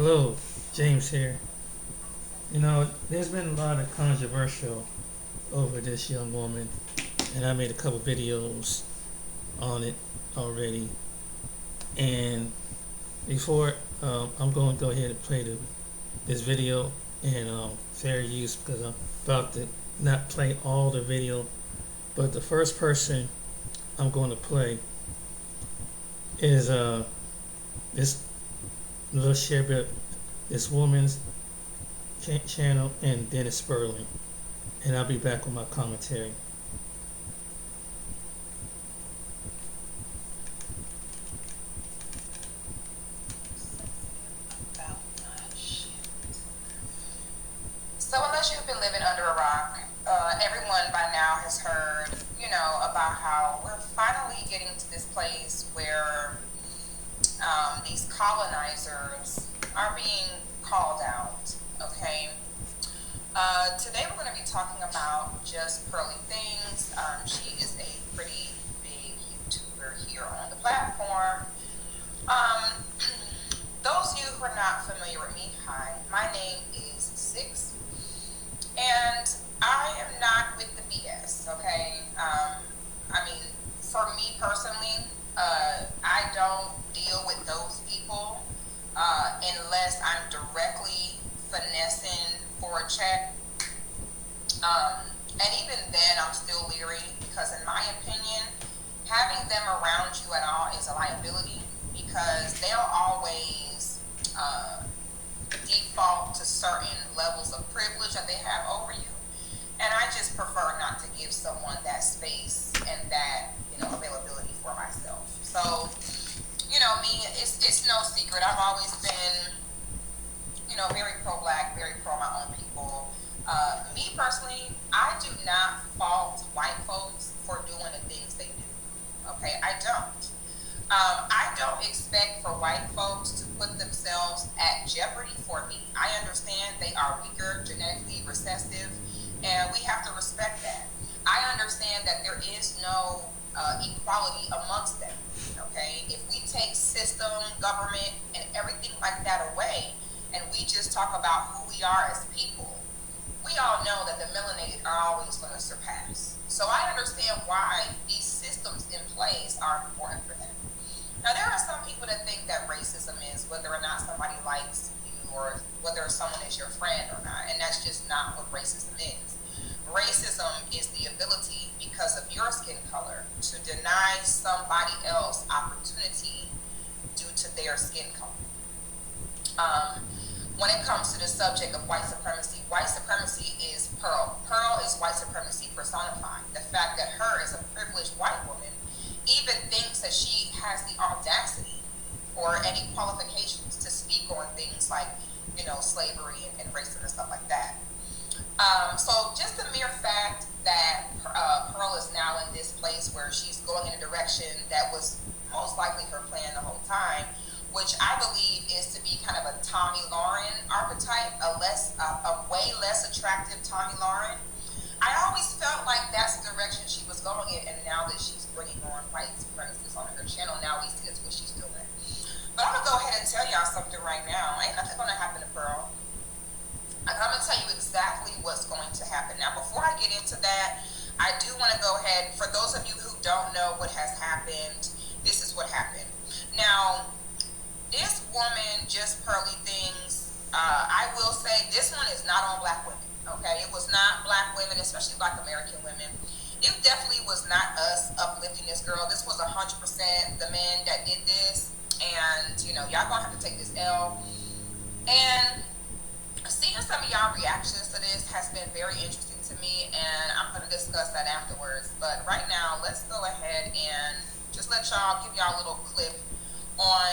Hello, James here. There's been a lot of controversial over this young woman, and I made a couple videos on it already. And before I'm going to go ahead and play this video and fair use because I'm about to not play all the video, but the first person I'm going to play is this little share bit, this woman's channel, and then it's Spurling, and I'll be back with my commentary. So unless you've been living under a rock, everyone by now has heard, about how we're finally getting to this place where these colonizers are being called out. Okay. Today we're going to be talking about JustPearlt Things. She is a pretty big YouTuber here on the platform. Those of you who are not familiar with me, hi, my name is Six, and I am not with the BS, okay? For me personally, I don't deal with those people unless I'm directly finessing for a check. And even then, I'm still leery because, in my opinion, having them around you at all is a liability because they'll always default to certain levels of privilege that they have over you. And I just prefer not to give someone that space and that, availability for myself. So, me, it's no secret. I've always been, very pro-black, very pro my own people. Me personally, I do not fault white folks for doing the things they do. Okay, I don't. I don't expect for white folks to put themselves at jeopardy for me. I understand they are weaker, genetically recessive, and we have to respect that. I understand that there is no equality amongst them. Okay, if we take system, government, and everything like that away, and we just talk about who we are as people, we all know that the melanated are always going to surpass. So I understand why these systems in place are important for them. Now, there are some people that think that racism is whether or not somebody likes you or whether someone is your friend or not, and that's just not what racism is. Racism is the ability, because of your skin color, to deny somebody else opportunity due to their skin color. When it comes to the subject of white supremacy is Pearl. Pearl is white supremacy personified. The fact that her, as a privileged white woman, even thinks that she has the audacity or any qualifications to speak on things like, slavery and racism and stuff like that. So just the mere fact that Pearl is now in this place where she's going in a direction that was most likely her plan the whole time, which I believe is to be kind of a Tommy Lauren archetype, a way less attractive Tommy Lauren. I always felt like that's the direction she was going in, and now that she's bringing on white supremacists on her channel, now we see that's what she's doing. But I'm gonna go ahead and tell y'all something right now. Ain't nothing gonna happen to Pearl. I'm gonna tell you exactly what's going to happen. Now, before I get into that, I do want to go ahead. For those of you who don't know what has happened, this is what happened. Now, this woman, JustPearlt Things, I will say this one is not on black women. Okay, it was not black women, especially black American women. It definitely was not us uplifting this girl. This was 100% the men that did this, and y'all gonna have to take this L. And seeing some of y'all reactions to this has been very interesting to me, and I'm gonna discuss that afterwards. But right now, let's go ahead and just let y'all give y'all a little clip on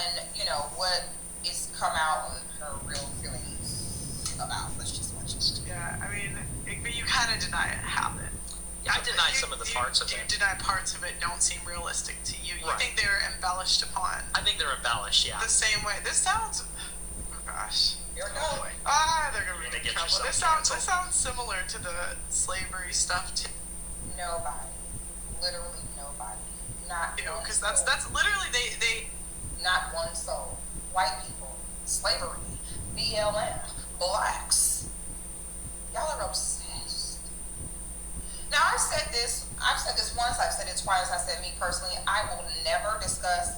what is come out on her real feelings about. Let's just watch it. Yeah, but you kind of deny it happened. Yeah, I deny some of the parts of it. You deny parts of it don't seem realistic to you. You think they're embellished upon. I think they're embellished, yeah. The same way. This sounds, oh gosh. Here we go. They're gonna be in trouble. This sounds similar to the slavery stuff too. Nobody, literally nobody, not because that's literally they not one soul. White people, slavery, BLM, blacks. Y'all are obsessed. Now I've said this once, I've said it twice, I said me personally, I will never discuss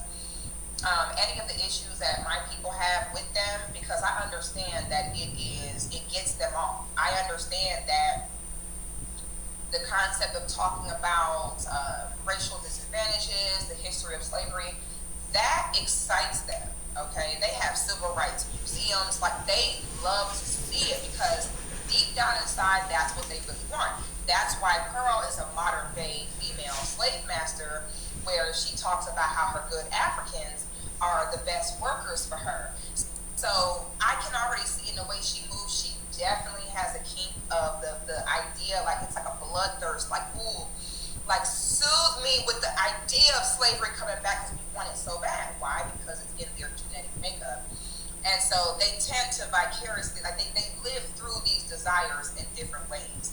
any of the issues that my people have with them because I understand that it gets them off. I understand that the concept of talking about racial disadvantages, the history of slavery, that excites them, okay? They have civil rights museums, like they love to see it because deep down inside, that's what they really want. That's why Pearl is a modern day female slave master where she talks about how her good Africans are the best workers for her. So I can already see in the way she moves, she definitely has a kink of the idea, like it's like a bloodthirst, like, ooh, like soothe me with the idea of slavery coming back because we want it so bad. Why? Because it's in their genetic makeup. And so they tend to vicariously, like they live through these desires in different ways.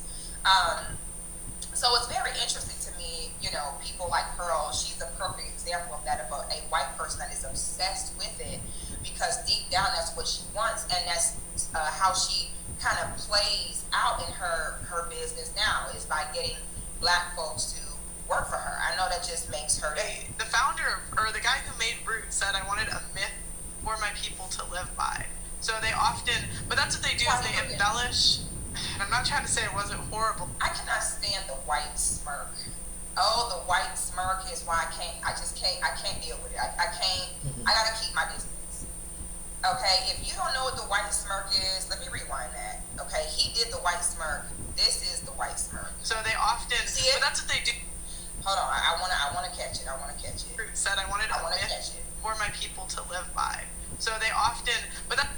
So it's very interesting to me, you know, people like Pearl, she's a perfect example of that, of a white person that is obsessed with it because deep down that's what she wants, and that's how she kind of plays out in her business now, is by getting black folks to work for her. I know that just makes her day. The founder, or the guy who made Root, said, I wanted a myth for my people to live by. So they often, but that's what they do, is they embellish. And I'm not trying to say it wasn't horrible. I cannot stand the white smirk. Oh, the white smirk is why I can't deal with it. I can't, I gotta keep my distance. Okay, if you don't know what the white smirk is, let me rewind that. Okay, he did the white smirk. This is the white smirk. So they often, see it? But that's what they do. Hold on, I wanna catch it. Root said, I wanted a myth for my people to live by. So they often, but that.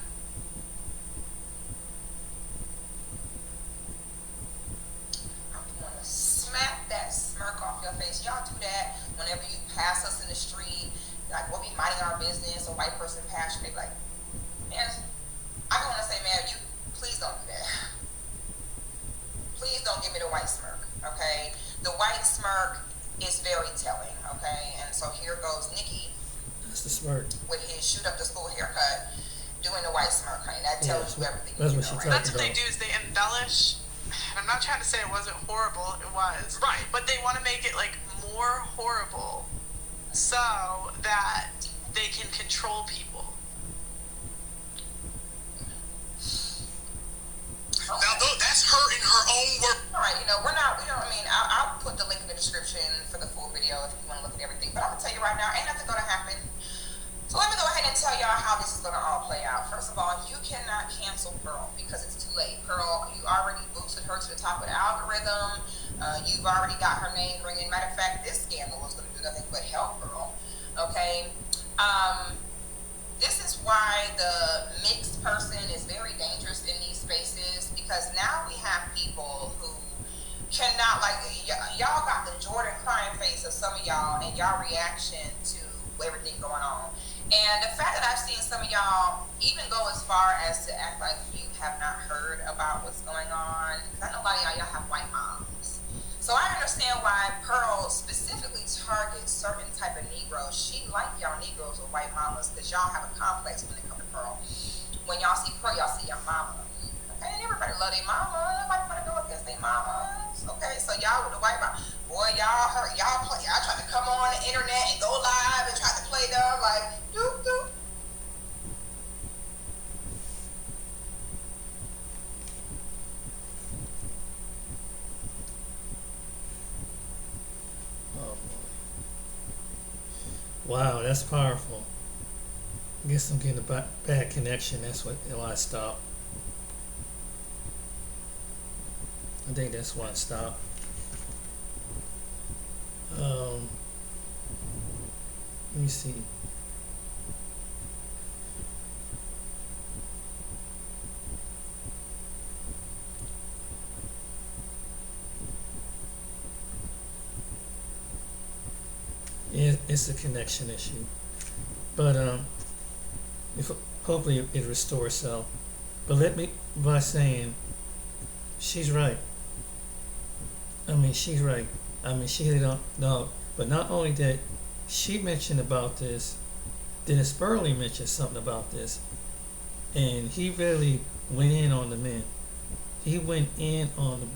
Smack that smirk off your face. Y'all do that whenever you pass us in the street. Like, we'll be minding our business, a white person pass you, they be like, man, I don't want to say, man, you please don't do that. Please don't give me the white smirk, okay? The white smirk is very telling, okay? And so here goes Nikki. That's the smirk. With his shoot up the school haircut, doing the white smirk, honey. That tells you everything. That's what she know, talked That's what they do, is they embellish. I'm not trying to say it wasn't horrible, it was. Right. But they want to make it like more horrible so that they can control people. Now, that's her in her own words. All right, I mean, I'll put the link in the description for the full video if you want to look at everything. But I'm going to tell you right now, ain't nothing going to happen. So let me go ahead and tell y'all how this is going to all play out. First of all, you cannot cancel Pearl because it's too late. Pearl, you already boosted her to the top of the algorithm. You've already got her name ringing. Matter of fact, this scandal is going to do nothing but help Pearl. Okay? This is why the mixed person is very dangerous in these spaces, because now we have people who cannot, like, y'all got the Jordan crying face of some of y'all and y'all reaction to everything going on. And the fact that I've seen some of y'all even go as far as to act like you have not heard about what's going on, because I know a lot of y'all have white moms. So I understand why Pearl specifically targets certain type of Negroes. She like y'all Negroes with white mamas, because y'all have a complex when it comes to Pearl. When y'all see Pearl, y'all see your mama. Okay, and everybody love their mama. Nobody want to go against their mamas. Okay, so y'all with the white mama. Boy, y'all tried to come on the internet and go live and try to play them like doop doop. Oh boy. Wow, that's powerful. I guess I'm getting a bad connection. That's why I stopped. I think that's why I stopped. Let me see. It's a connection issue, but hopefully it restores itself. But let me by saying, she's right. I mean, she's right. I mean, she hit it on no. But not only that, she mentioned about this. Then Spurling mentioned something about this. and he really went in on the men. He went in on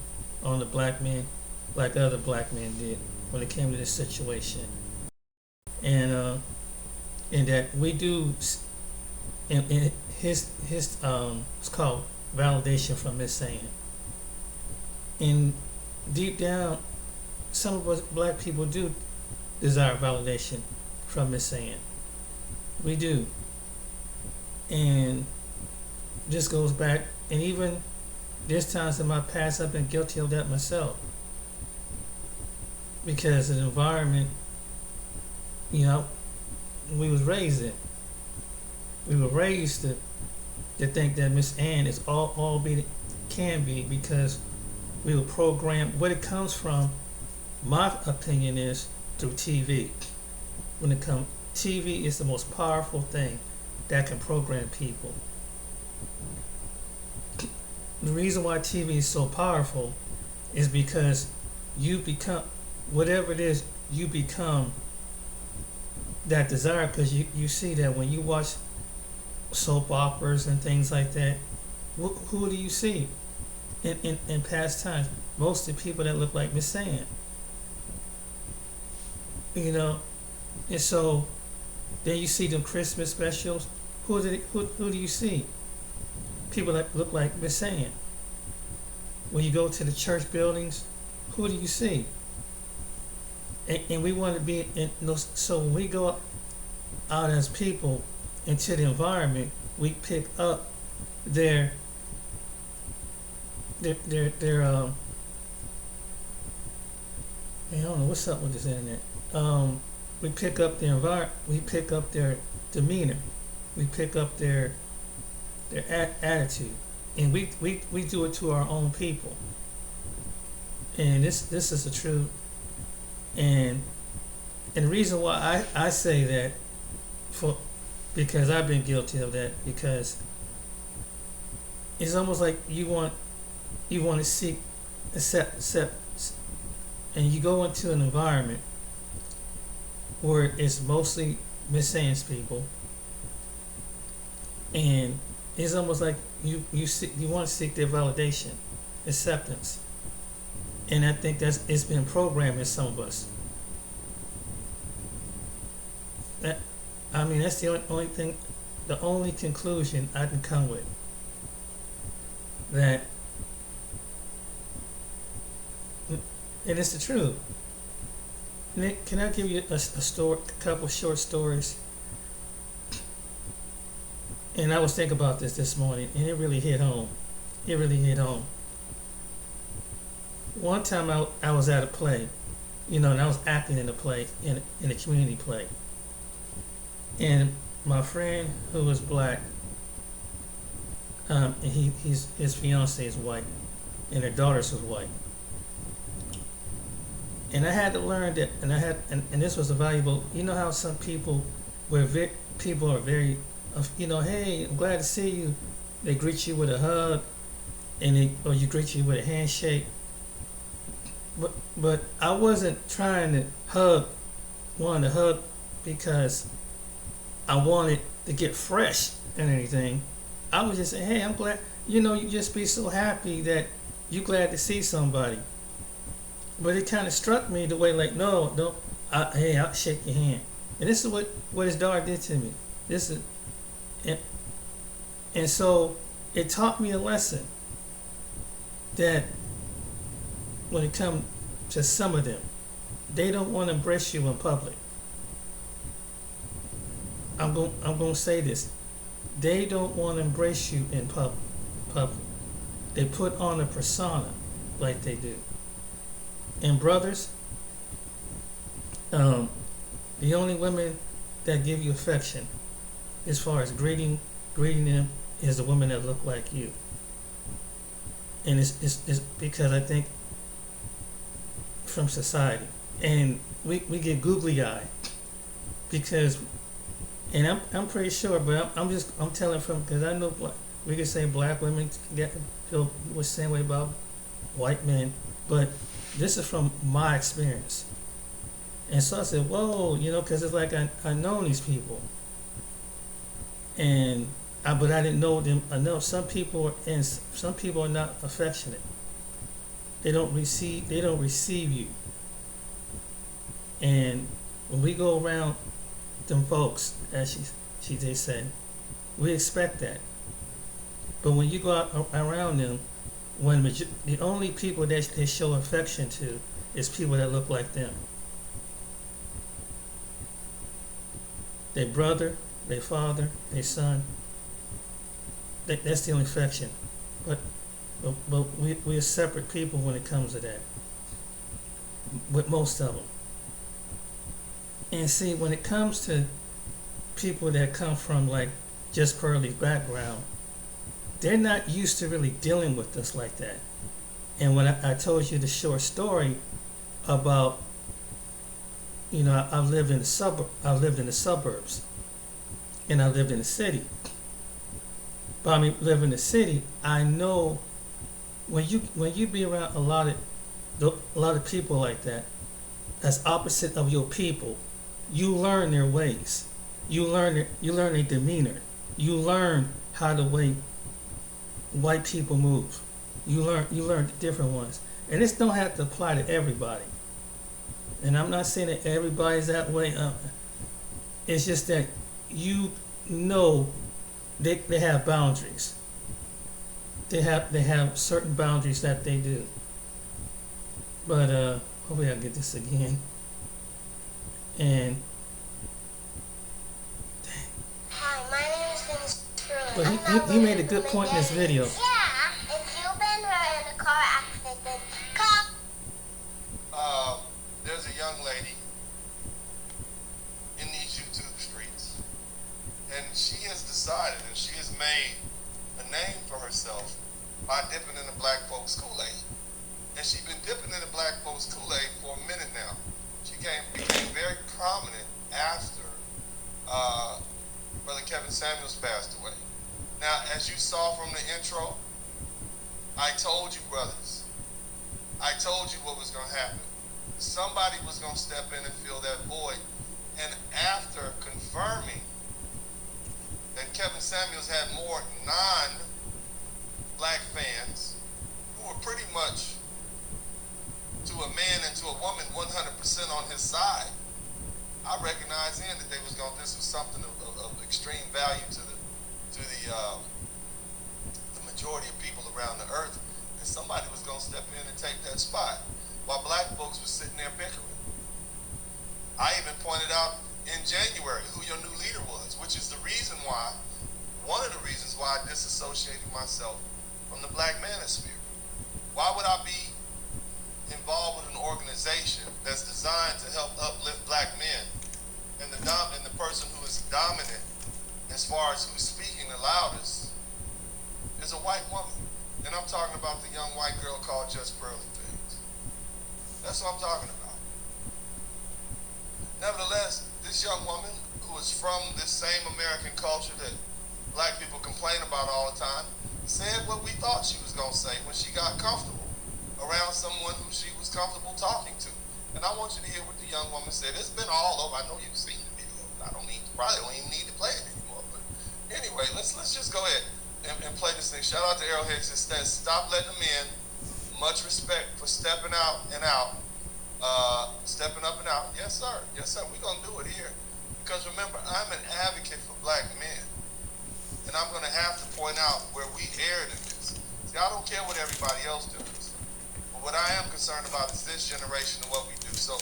the black men like other black men did when it came to this situation, and that we do, and his it's called validation from Miss saying. And deep down, some of us black people do desire validation from Miss saying. We do, and this goes back, and even there's times in my past I've been guilty of that myself because of the environment, you know, we was raised in. We were raised to think that Miss Ann is all be can be because we were programmed. Where it comes from, my opinion is through TV. When it comes, TV is the most powerful thing that can program people. The reason why TV is so powerful is because you become whatever it is, you become that desire because you see that when you watch soap operas and things like that, who do you see in past times? Most of the people that look like Miss Sand. You know, and so then you see them Christmas specials. Who do you see? People that look like Miss Sand. When you go to the church buildings, who do you see? And we want to be in those. So when we go out as people into the environment, we pick up their I don't know what's up with this internet. We pick up their environment. We pick up their demeanor. We pick up their attitude, and we do it to our own people. And this is the truth. And the reason why I say that because I've been guilty of that, because it's almost like you want to seek accept, and you go into an environment where it's mostly Miss Sans people, and it's almost like you want to seek their validation, acceptance. And I think it's been programmed in some of us. That's the only thing, the only conclusion I can come with. That, and it's the truth. Nick, can I give you a couple short stories? And I was thinking about this morning, and it really hit home. It really hit home. One time I was at a play, and I was acting in a play, in a community play. And my friend who was black, and his fiance is white, and their daughters was white. And I had to learn that, and this was a valuable. You know how some people, people are very, hey, I'm glad to see you. They greet you with a hug, or you greet you with a handshake. But I wasn't trying to wanted to hug because I wanted to get fresh and anything. I was just saying, hey, I'm glad, you just be so happy that you glad to see somebody. But it kind of struck me the way, like, no, don't, hey, I'll shake your hand. And this is what his daughter did to me. And so it taught me a lesson that when it comes to some of them, they don't want to embrace you in public. I'm going to say this. They don't want to embrace you in public. They put on a persona like they do. And brothers, the only women that give you affection, as far as greeting them, is the women that look like you. And it's because I think from society, and we get googly eyed because, and I'm pretty sure, but I'm telling from, because I know we could say black women feel the same way about white men, but this is from my experience. And so I said, whoa, because it's like I know these people, and but I didn't know them enough. Some people are not affectionate. They don't receive you. And when we go around them folks, as they say, we expect that. But when you go out around them, the only people that they show affection to is people that look like them. Their brother, their father, their son. That's the only affection. But we're separate people when it comes to that. With most of them. And see, when it comes to people that come from like JustPearlt's background, they're not used to really dealing with us like that. And when I told you the short story about, I've lived in the suburbs, and I lived in the city. But I mean, live in the city, I know when you be around a lot of people like that, that's opposite of your people, you learn their ways, you learn their demeanor, you learn how the way white people move, you learn the different ones, and this don't have to apply to everybody. And I'm not saying that everybody's that way. It's just that they have boundaries. They have certain boundaries that they do. But hopefully I'll get this again. And hi, my name is Spurling. But he made a good point in this video. Yeah, if you've been hurt in a car accident, come. There's a young lady in these YouTube streets, and she has decided, and she has made a name for herself by dipping in the black folks' Kool-Aid. And she's been dipping in the black folks' Kool-Aid for a minute now. She became very prominent after Brother Kevin Samuels passed away. Now, as you saw from the intro, I told you, brothers, I told you what was going to happen. Somebody was going to step in and fill that void. And after confirming that Kevin Samuels had more non-black fans who were pretty much, to a man and to a woman, 100% on his side, I recognized then that this was something of extreme value to the majority of people around the earth, and somebody was going to step in and take that spot while black folks were sitting there bickering. I even pointed out in January who your new leader was, which is one of the reasons why I disassociated myself from the black manosphere. Why would I be involved with an organization that's designed to help uplift black men, and the person who is dominant as far as who's speaking the loudest is a white woman? And I'm talking about the young white girl called JustPearlt Things. That's what I'm talking about. Nevertheless, this young woman, who is from this same American culture that black people complain about all the time, said what we thought she was going to say when she got comfortable around someone who she was comfortable talking to. And I want you to hear what the young woman said. It's been all over. I know you've seen the video. Probably don't even need to play it anymore. But anyway, let's just go ahead and play this thing. Shout out to Arrowhead. It says, stop letting them in. Much respect for stepping out and out. Stepping up and out. Yes, sir. Yes, sir. We're going to do it here. Because remember, I'm an advocate for black men. And I'm going to have to point out where we erred in this. See, I don't care what everybody else does. But what I am concerned about is this generation and what we do. So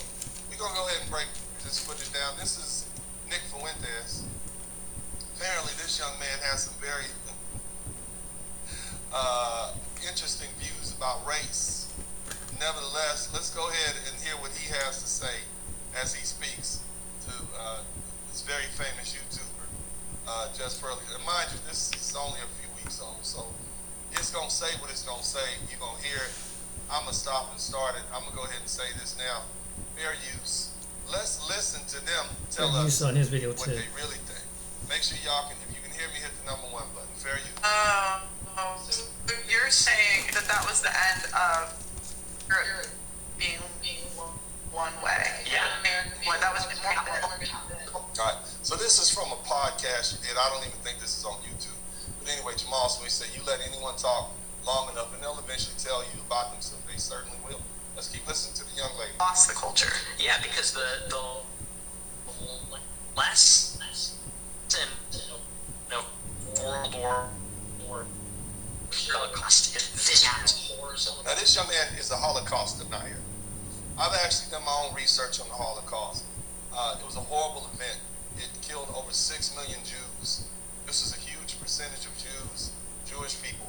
we're going to go ahead and break this footage down. This is Nick Fuentes. Apparently, this young man has some very interesting views about race. Nevertheless, let's go ahead and hear what he has to say as he speaks to this very famous YouTuber, JustPearlt. And mind you, this is only a few weeks old, so it's going to say what it's going to say. You're going to hear it. I'm going to stop and start it. I'm going to go ahead and say this now. Fair use. Let's listen to them tell us on his video what too. they really think. Make sure y'all can, if you can hear me, hit the #1 button. Fair use. So you're saying that was the end of being one way. Yeah. And that was more than. All right. So this is from a podcast you did. I don't even think this is on YouTube. Moss when he said, you let anyone talk long enough and they'll eventually tell you about themselves. They certainly will. Let's keep listening to the young lady. Lost the culture. Yeah, because the less in World War Holocaust, this happens horrors. Now this young man is a Holocaust denier. I've actually done my own research on the Holocaust. It was a horrible event. It killed over 6 million Jews. This is a huge percentage of Jews, Jewish people.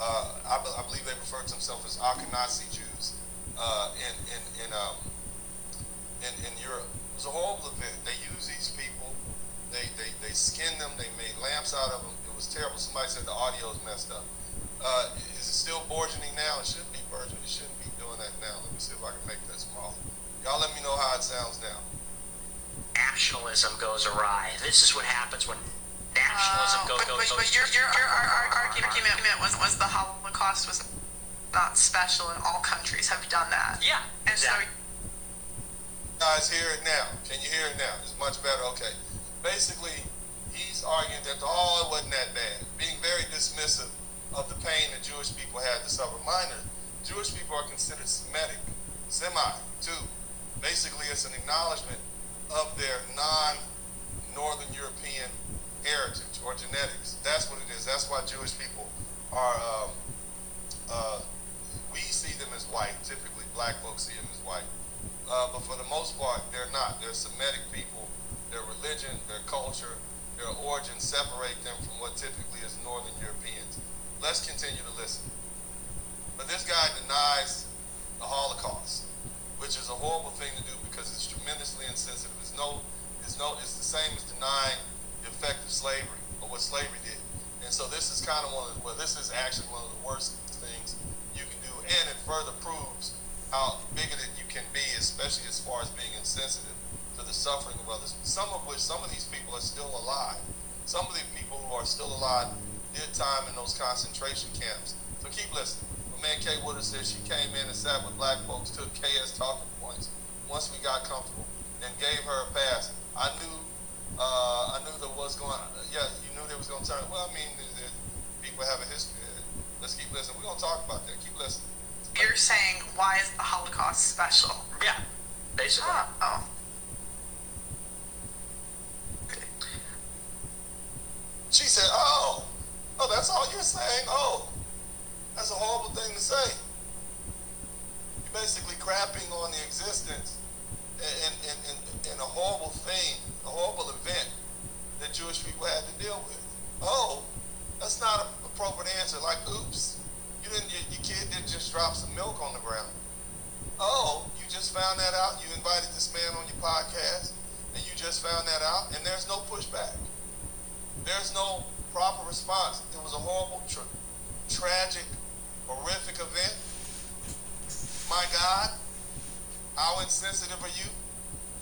I believe they refer to themselves as Ashkenazi Jews in Europe. It was a horrible event. They used these people. They skinned them. They made lamps out of them. It was terrible. Somebody said the audio is messed up. Is it still burgeoning now? It shouldn't be burgeoning. It shouldn't be doing that now. Let me see if I can make that smaller. Y'all let me know how it sounds now. Nationalism goes awry. This is what happens when nationalism goes. But your argument was the Holocaust was not special, and all countries have done that. Yeah, and exactly. So Guys, hear it now. Can you hear it now? It's much better. Okay. Basically, he's arguing that it wasn't that bad, being very dismissive of the pain that Jewish people had to suffer. Minor, Jewish people are considered Semitic, too. Basically, it's an acknowledgement of their non-Northern European heritage or genetics. That's what it is. That's why Jewish people are, we see them as white. Typically, black folks see them as white. But for the most part, they're not. They're Semitic people. Their religion, their culture, their origin separate them from what typically is Northern Europeans. Let's continue to listen. But this guy denies the Holocaust, which is a horrible thing to do because it's tremendously insensitive. It's the same as denying the effect of slavery or what slavery did. And so this is kind of this is actually one of the worst things you can do, and it further proves how bigoted you can be, especially as far as being insensitive to the suffering of others. Some of these people are still alive. Some of the people who are still alive did time in those concentration camps. So keep listening. My man Kay Woodard says she came in and sat with black folks, took Kay as talking points once we got comfortable, and gave her a pass. I knew there was going. Yeah, you knew there was going to turn. Well, I mean, people have a history. Let's keep listening. We're going to talk about that. Keep listening. you're saying, why is the Holocaust special? Yeah, basically. Oh. She said, oh, that's all you're saying? Oh, that's a horrible thing to say. You're basically crapping on the existence and a horrible thing, a horrible event that Jewish people had to deal with. Oh, that's not an appropriate answer. Like, oops, your kid didn't just drop some milk on the ground. Oh, you just found that out? You invited this man on your podcast, and you just found that out, and there's no pushback. There's no proper response. It was a horrible, tragic, horrific event. My God, how insensitive are you?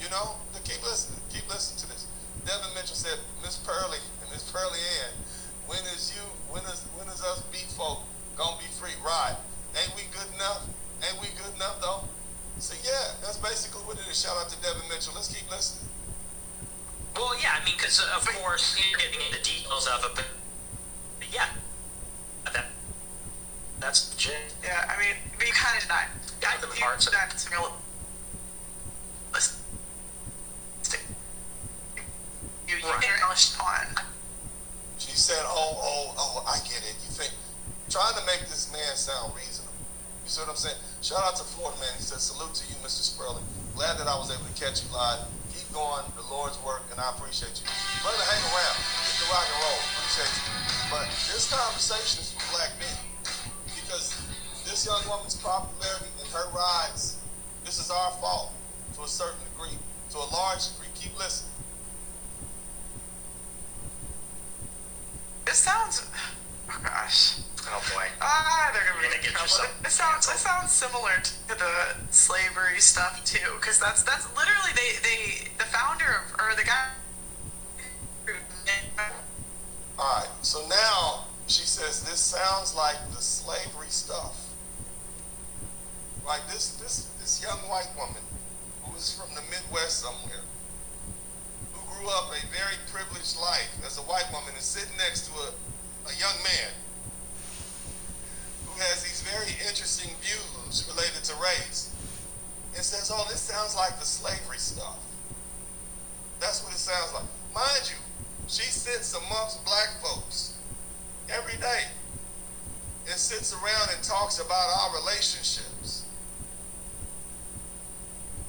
You know, keep listening to this. Devin Mitchell said, Miss Pearlie and Miss Pearlie Ann, when is us beat folk gonna be free? Right. Ain't we good enough? Ain't we good enough though? So yeah, that's basically what it is. Shout out to Devin Mitchell. Let's keep listening. Well, yeah, I mean, because of course you're getting into details of it, but yeah, that's legit. Yeah, I mean, but you kind of denied. The parts of some real. You embellished on. She said, oh, I get it. You think, trying to make this man sound reasonable. You see what I'm saying? Shout out to Florida man. He said, salute to you, Mr. Spurling. Glad that I was able to catch you live. Keep going, the Lord's work, and I appreciate you. Brother, hang around. Get the rock and roll. Appreciate you. But this conversation is for black men. Because this young woman's popularity and her rise, this is our fault to a certain degree. To a large degree. Keep listening. This sounds. Oh gosh. Oh boy. They're gonna get in trouble. This sounds similar to the slavery stuff too, because that's literally the founder of, or the guy. All right. So now she says this sounds like the slavery stuff. Like this young white woman who is from the Midwest somewhere, who grew up a very privileged life as a white woman, is sitting next to a young man sits around and talks about our relationships.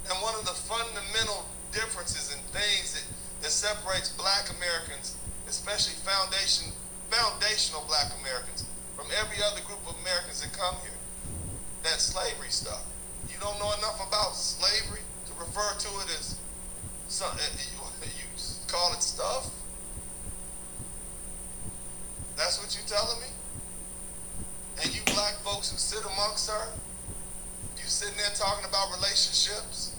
And one of the fundamental differences and things that separates black Americans, especially foundational black Americans, from every other group of Americans that come here, that slavery stuff. You don't know enough about slavery to refer to it as something, you call it stuff? That's what you telling me? And you black folks who sit amongst her, you sitting there talking about relationships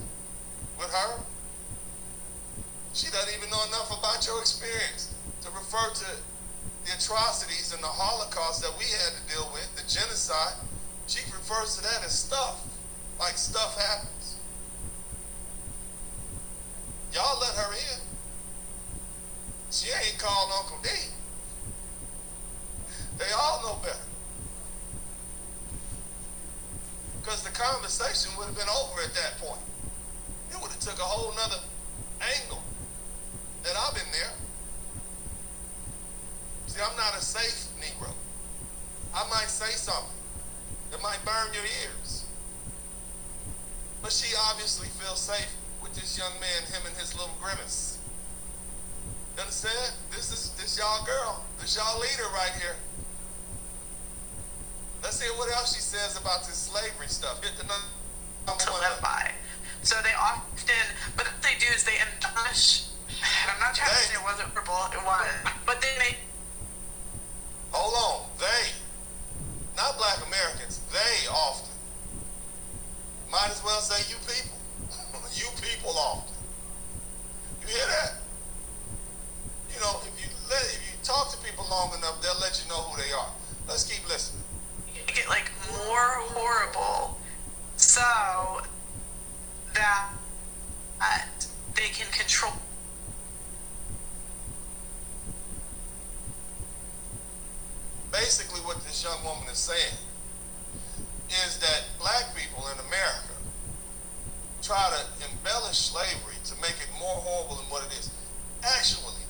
with her? She doesn't even know enough about your experience to refer to the atrocities and the Holocaust that we had to deal with, the genocide. She refers to that as stuff, like stuff happens. Y'all let her in. She ain't called Uncle D. They all know better. Because the conversation would have been over at that point. It would have took a whole nother angle. And I've been there. See, I'm not a safe Negro. I might say something that might burn your ears. But she obviously feels safe with this young man, him and his little grimace. You understand? This y'all girl. This y'all leader right here. Let's hear what else she says about this slavery stuff. Hit the number to one. live by. So they often, but what they do is they embellish, and I'm not trying to say it wasn't purple, it was, but they make. Hold on, they, not black Americans, they often. Might as well say you people. You people often. You hear that? You know, if you talk to people long enough, they'll let you know who they are. Let's keep listening. Make it like more horrible, so that they can control. Basically, what this young woman is saying is that black people in America try to embellish slavery to make it more horrible than what it is. Actually,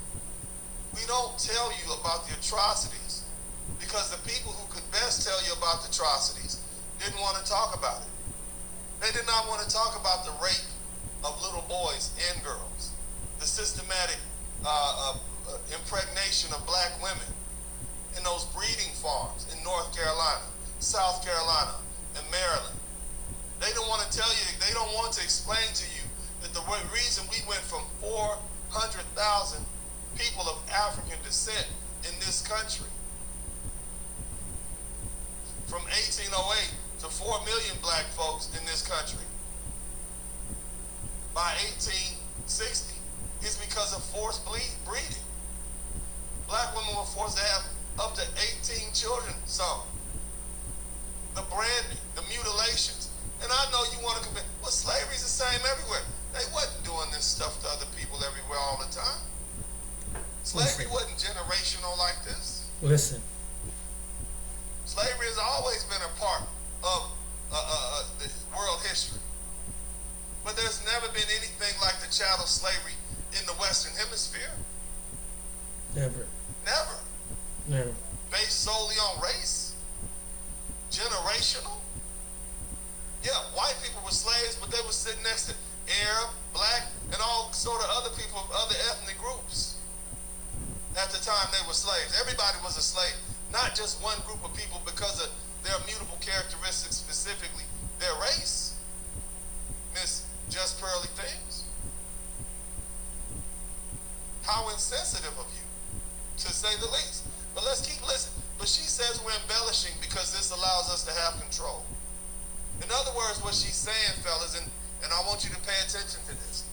we don't tell you about the atrocities because the people who could best tell you about the atrocities didn't want to talk about it. They did not want to talk about the rape of little boys and girls, the systematic impregnation of black women in those breeding farms in North Carolina, South Carolina, and Maryland. They don't want to tell you, they don't want to explain to you that the reason we went from 400,000 people of African descent in this country from 1808 to 4 million black folks in this country by 1860 is because of forced breeding. Black women were forced to have up to 18 children, some. The branding, the mutilations. And I know you want to compare, well, slavery's the same everywhere. They wasn't doing this stuff to other people everywhere all the time. Slavery wasn't generational like this. Listen. Slavery has always been a part of the world history. But there's never been anything like the chattel slavery in the Western Hemisphere. Never. Never. Never. Based solely on race. Generational. Yeah, white people were slaves, but they were sitting next to Arab, black, and all sort of other people of other ethnic groups. At the time they were slaves. Everybody was a slave. Not just one group of people because of their mutable characteristics, specifically their race. Miss JustPearlt Things. How insensitive of you, to say the least. But let's keep listening. But she says we're embellishing because this allows us to have control. In other words, what she's saying, fellas, and I want you to pay attention to this,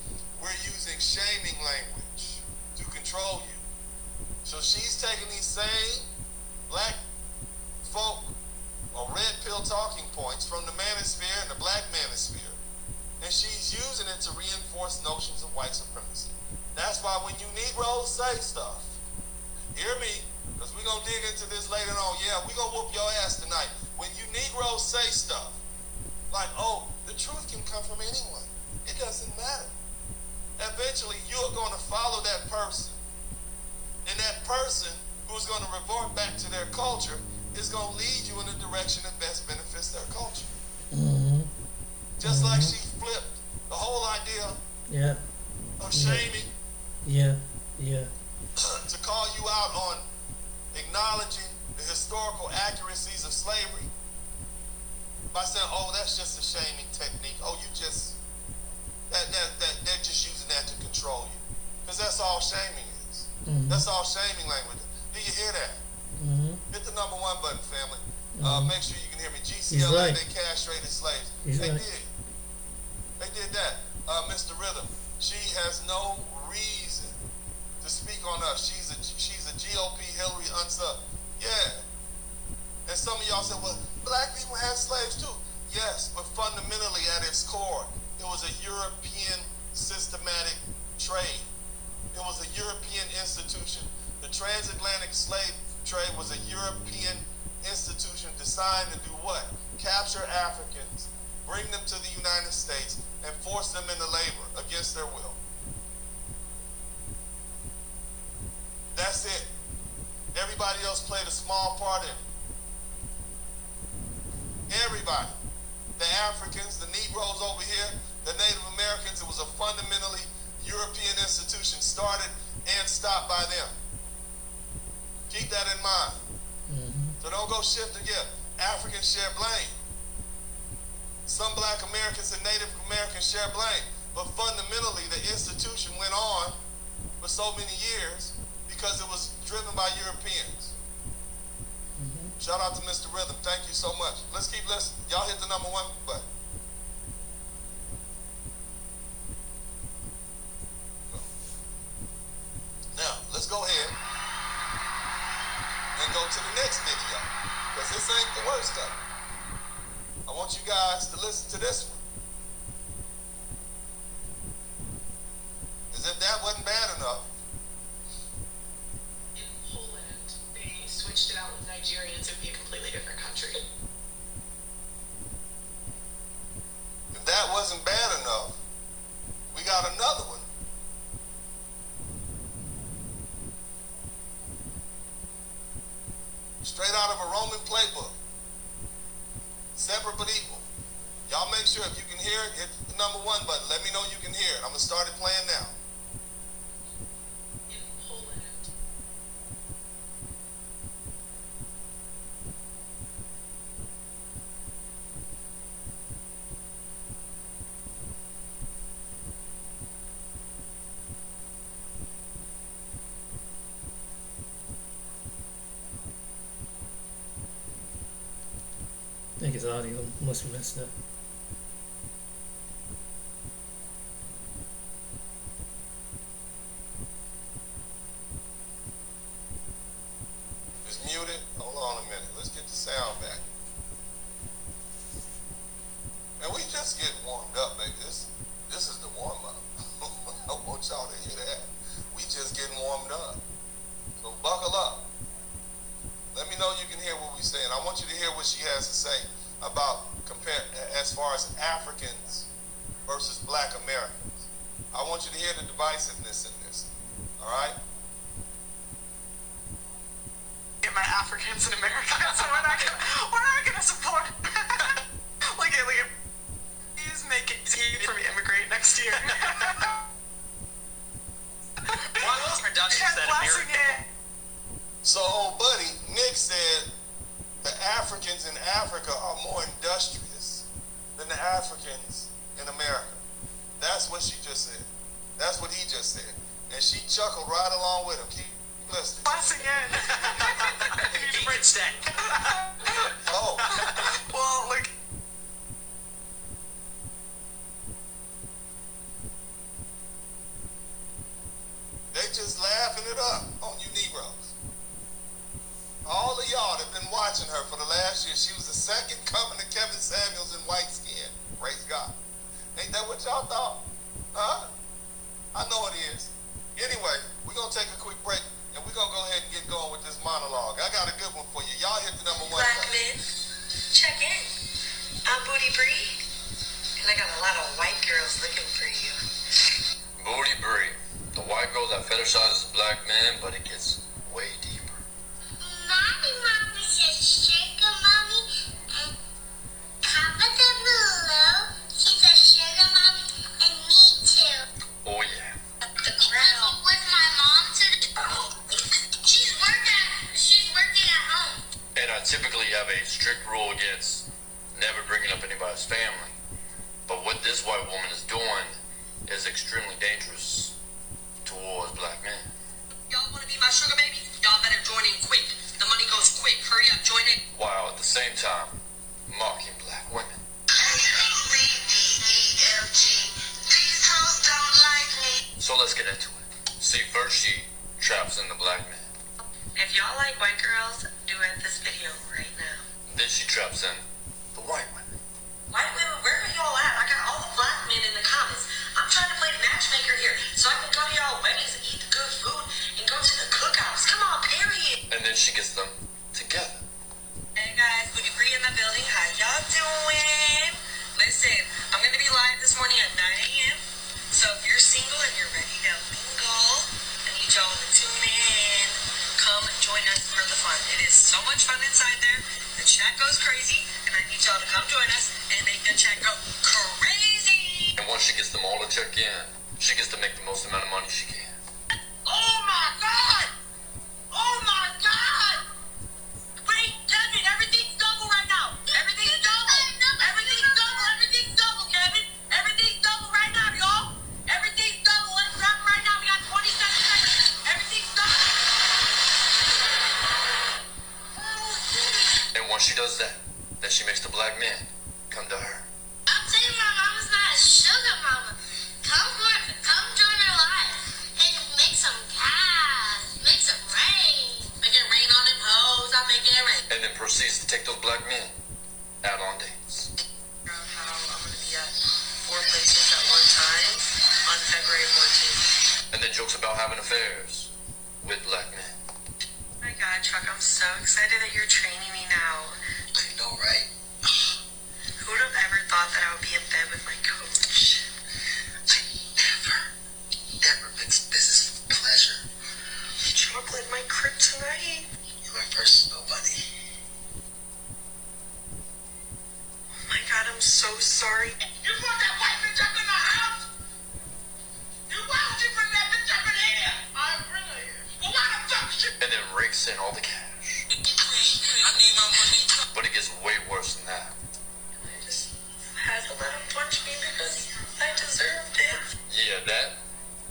we're using shaming language to control you. So she's taking these same black folk or red pill talking points from the manosphere and the black manosphere, and she's using it to reinforce notions of white supremacy. That's why when you Negroes say stuff, hear me, because we're going to dig into this later on. Yeah, we're going to whoop your ass tonight. When you Negroes say stuff, like, oh, the truth can come from anyone. It doesn't matter. Eventually, you're going to follow that person. And that person who's going to revert back to their culture is going to lead you in a direction that best benefits their culture. Mm-hmm. Just like she flipped the whole idea Yeah. of shaming Yeah. to call you out on acknowledging the historical accuracies of slavery by saying, "Oh, that's just a shaming technique. Oh, you just that they're just using that to control you," because that's all shaming is. Mm-hmm. That's all shaming language. Do you hear that? Mm-hmm. Hit the number 1 button, family. Make sure you can hear me. He's GCLA, right. they castrated slaves. He's They right. did. They did that. Mr. Rhythm, she has no reason to speak on us. She's a GOP Hillary unsub. Yeah. And some of y'all said, well, black people had slaves too. Yes, but fundamentally at its core, it was a European systematic trade. It was a European institution. The transatlantic slave trade was a European institution designed to do what? Capture Africans, bring them to the United States, and force them into labor against their will. That's it. Everybody else played a small part in it. Everybody. The Africans, the Negroes over here, the Native Americans, it was a fundamentally European institution started and stopped by them. Keep that in mind. So don't go shift again. Africans share blame. Some black Americans and Native Americans share blame. But fundamentally, the institution went on for so many years because it was driven by Europeans. Shout out to Mr. Rhythm. Thank you so much. Let's keep listening. Y'all hit the number 1 button. Now, let's go ahead and go to the next video, because this ain't the worst of it. I want you guys to listen to this one. As if that wasn't bad enough. In Poland, they switched it out with Nigerians. It would be a completely different country. If that wasn't bad enough, we got another one. Straight out of a Roman playbook. Separate but equal. Y'all make sure if you can hear it, hit the number 1 button. Let me know you can hear it. I'm going to start it playing now. In Poland, I think his audio must be messed up. It's muted. Hold on a minute. Let's get the sound back. And we just getting warmed up, baby. This is the warm up. I want y'all to hear that. We just getting warmed up. So buckle up. Let me know you can hear what we're saying. I want you to hear what she has to say about as far as Africans versus black Americans. I want you to hear the divisiveness in this. All right? get my Africans in America, so we're not gonna support. Look at, please make it easy for me to immigrate next year. One of those productions that American. So, old buddy, Nick said the Africans in Africa are more industrious than the Africans in America. That's what she just said. That's what he just said. And she chuckled right along with him. Keep listening. Blessing in. He can stay. Oh. Well, look. They just laughing it up on you Negroes. All of y'all that been watching her for the last year, she was the second coming to Kevin Samuels in white skin. Praise God. Ain't that what y'all thought? Huh? I know it is. Anyway, we're going to take a quick break, and we're going to go ahead and get going with this monologue. I got a good one for you. Y'all hit the number 1 Black button. men, check in. I'm Booty Bree, and I got a lot of white girls looking for you. Booty Bree, the white girl that fetishizes black men, but it gets way deeper. Mommy says typically have a strict rule against never bringing up anybody's family. But what this white woman is doing is extremely dangerous towards black men. Y'all want to be my sugar baby? Y'all better join in quick. The money goes quick. Hurry up, join in. While at the same time mocking black women. These hoes don't like me. So let's get into it. See, first she traps in the black man. If y'all like white girls, duet this video right now. Then she traps in the white women. White women, where are y'all at? I got all the black men in the comments. I'm trying to play matchmaker here so I can go to y'all weddings and eat the good food and go to the cookouts. Come on, period. And then she gets them together. Hey guys, Booty Bree in the building. How y'all doing? Listen, I'm gonna be live this morning at 9 a.m. So if you're single and you're ready to mingle, I need y'all to tune in. Come and join us for the fun. It is so much fun inside there. The chat goes crazy, and I need y'all to come join us and make the chat go crazy. And once she gets them all to check in, she gets to make the most amount of money she can. Oh my God! Oh my God! Wait, Kevin, everything's double right now. Everything's double. Everything's double. Everything's double, Kevin. Everything's double right now, y'all. Everything's double. Let's drop right now. We got 27 seconds. Everything's double. And once she does that, then she makes the black men come to her. I'm saying my mama's not a sugar mama. Come join her life and make some cash, make some rain. Make it rain on them hoes. I make it rain. And then proceeds to take those black men out on dates. How I'm gonna be at 4 places at one time on February 14th. And then jokes about having affairs with black men. Oh my God, Chuck, I'm so excited that you're training me now. I know, right? Who would have ever thought that I would be in bed with my coach? I never mix business with pleasure. Chocolate, my kryptonite. You're my personal buddy. Oh my God, I'm so sorry. You brought that white bitch up in the house? Why would you bring that bitch up in here? I bring her here. Well, why the fuck she... And then rakes in all the cash. I need my money. But it gets way worse than that. I just had to let him punch me because I deserved it. Yeah,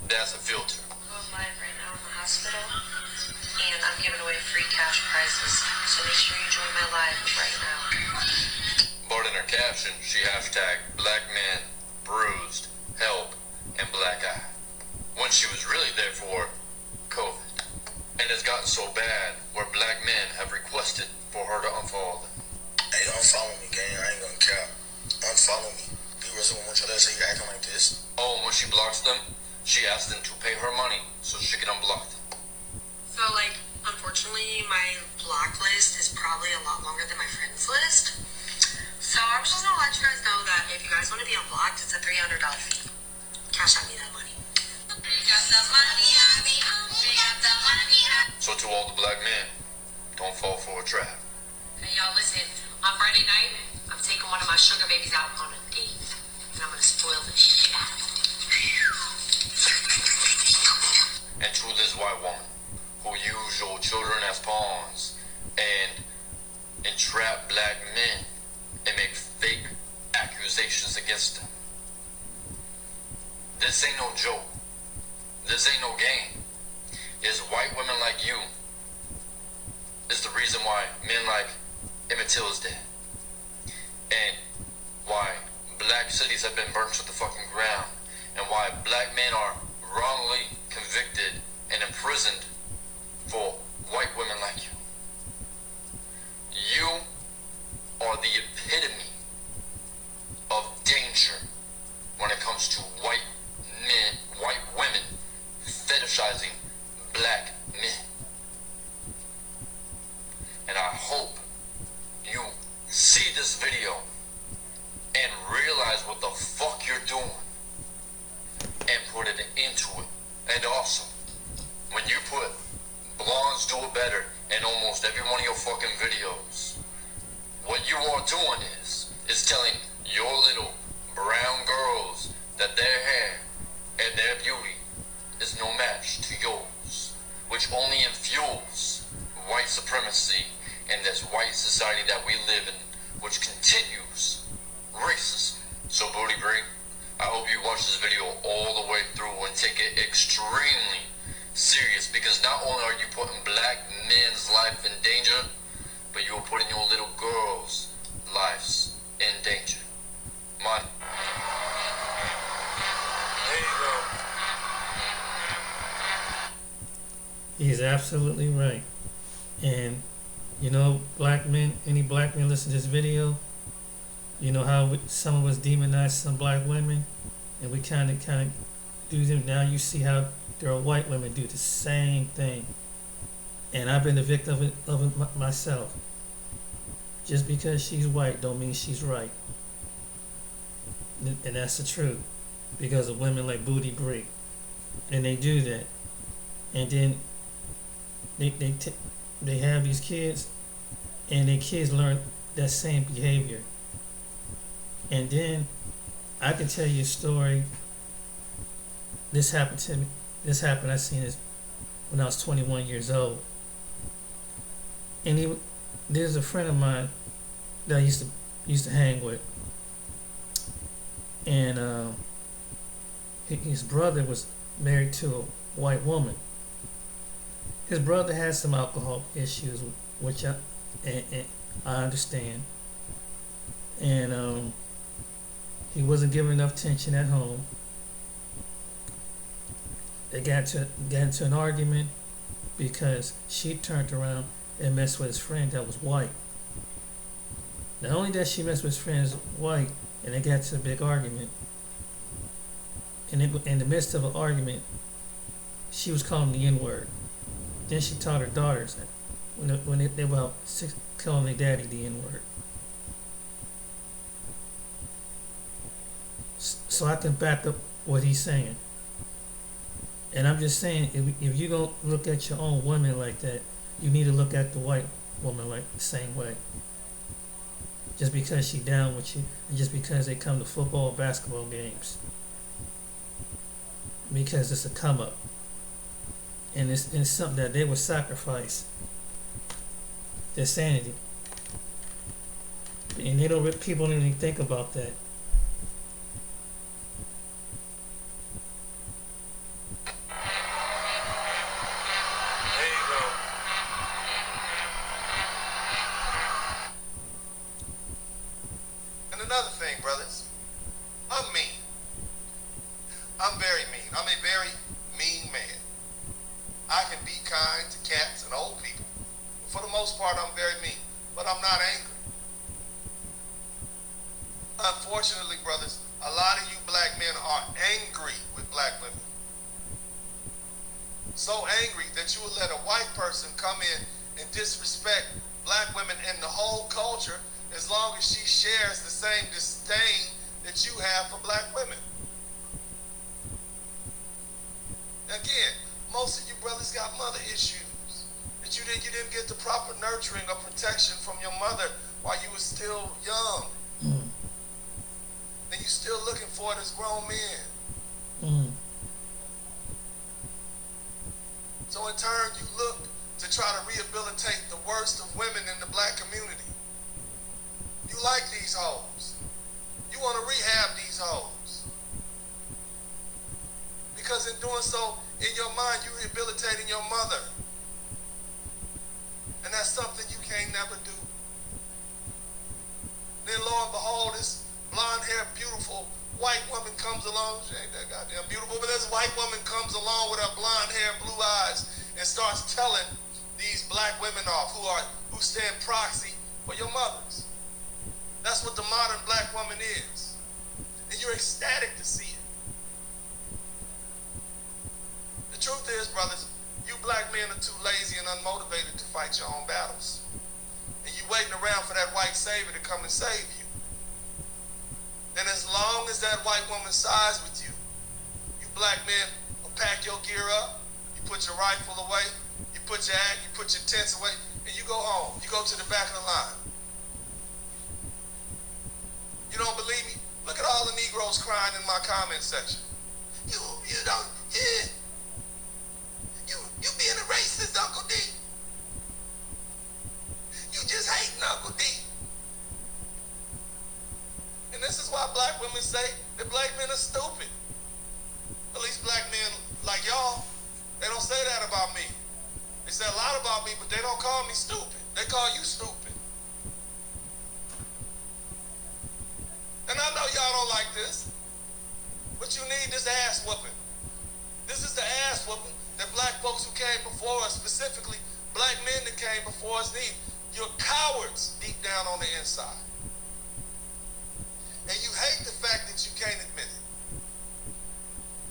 that's a filter. I'm live right now in the hospital, and I'm giving away free cash prizes. So make sure you join my live right now. But in her caption, she hashtagged black men, bruised, help, and black eye. When she was really there for COVID. And it's gotten so bad where black men have requested for her to unfollow them. Hey, unfollow me, gang. I ain't gonna cap. Unfollow me. Do you really want to say you acting like this? Oh, and when she blocks them, she asks them to pay her money so she can unblock them. So, like, unfortunately, my block list is probably a lot longer than my friends list. So I was just gonna let you guys know that if you guys want to be unblocked, it's a $300 fee. Cash out me that money. We got the money, honey. We got the money, honey. So to all the black men, don't fall for a trap. Hey, y'all, listen. On Friday night, I'm taking one of my sugar babies out on a date. And I'm gonna spoil the shit out of him. And to this white woman who use your children as pawns and entrap black men and make fake accusations against them. This ain't no joke. This ain't no game. It's white women like you is the reason why men like Emmett Till is dead. And why black cities have been burnt to the fucking ground. And why black men are wrongly convicted and imprisoned for white women like you. You are the epitome of danger when it comes to white men, white women fetishizing black men. And I hope you see this video and realize what the fuck you're doing and put it into it. And also, when you put blondes do it better in almost every one of your fucking videos, what you are doing is telling your little brown girls that their hair and their beauty is no match to yours, which only infuels white supremacy in this white society that we live in, which continues racism. So Booty Bree, I hope you watch this video all the way through and take it extremely serious, because not only are you putting black men's life in danger, but you're putting your little girls' lives in danger. My there you go. He's absolutely right. And you know, black men, any black men listen to this video, you know how some of us demonize some black women, and we kind of do them. Now you see how there are white women do the same thing, and I've been the victim of it myself. Just because she's white don't mean she's right, and that's the truth, because of women like Booty Bree, and they do that, and then they have these kids, and their kids learn that same behavior. And then I can tell you a story. This happened to me. I seen this when I was 21 years old. And there's a friend of mine that I used to hang with, and his brother was married to a white woman. His brother had some alcohol issues, which I understand, and he wasn't giving enough attention at home. They got into an argument because she turned around and messed with his friend that was white. Not only that she messed with his friend white, and they got to a big argument. And in the midst of an argument, she was calling the N-word. Then she taught her daughters when they were about 6, calling their daddy the N-word. So I can back up what he's saying. And I'm just saying, if you don't look at your own woman like that, you need to look at the white woman like the same way. Just because she down with you, and just because they come to football or basketball games. Because it's a come up. And it's something that they would sacrifice their sanity. And people don't even think about that. Unfortunately, brothers, a lot of you black men are angry with black women. So angry that you will let a white person come in and disrespect black women and the whole culture as long as she shares the same disdain that you have for black women. Again, most of you brothers got mother issues. That you didn't get the proper nurturing or protection from your mother while you were still young. And you're still looking for it as grown men. So in turn, you look to try to rehabilitate the worst of women in the black community. You like these hoes. You want to rehab these hoes. Because in doing so, in your mind, you're rehabilitating your mother. And that's something you can't never do. Then lo and behold, this blonde-haired, beautiful white woman comes along. She ain't that goddamn beautiful, but this white woman comes along with her blonde hair, blue eyes, and starts telling these black women off who stand proxy for your mothers. That's what the modern black woman is. And you're ecstatic to see it. The truth is, brothers, you black men are too lazy and unmotivated to fight your own battles. And you waiting around for that white savior to come and save you. And as long as that white woman sides with you, you black men will pack your gear up, you put your rifle away, you put your tents away, and you go home. You go to the back of the line. You don't believe me? Look at all the Negroes crying in my comment section. You don't, yeah. You being a racist, Uncle D. You don't like this. But you need this ass whooping. This is the ass whooping that black folks who came before us, specifically black men that came before us, need. You're cowards deep down on the inside. And you hate the fact that you can't admit it.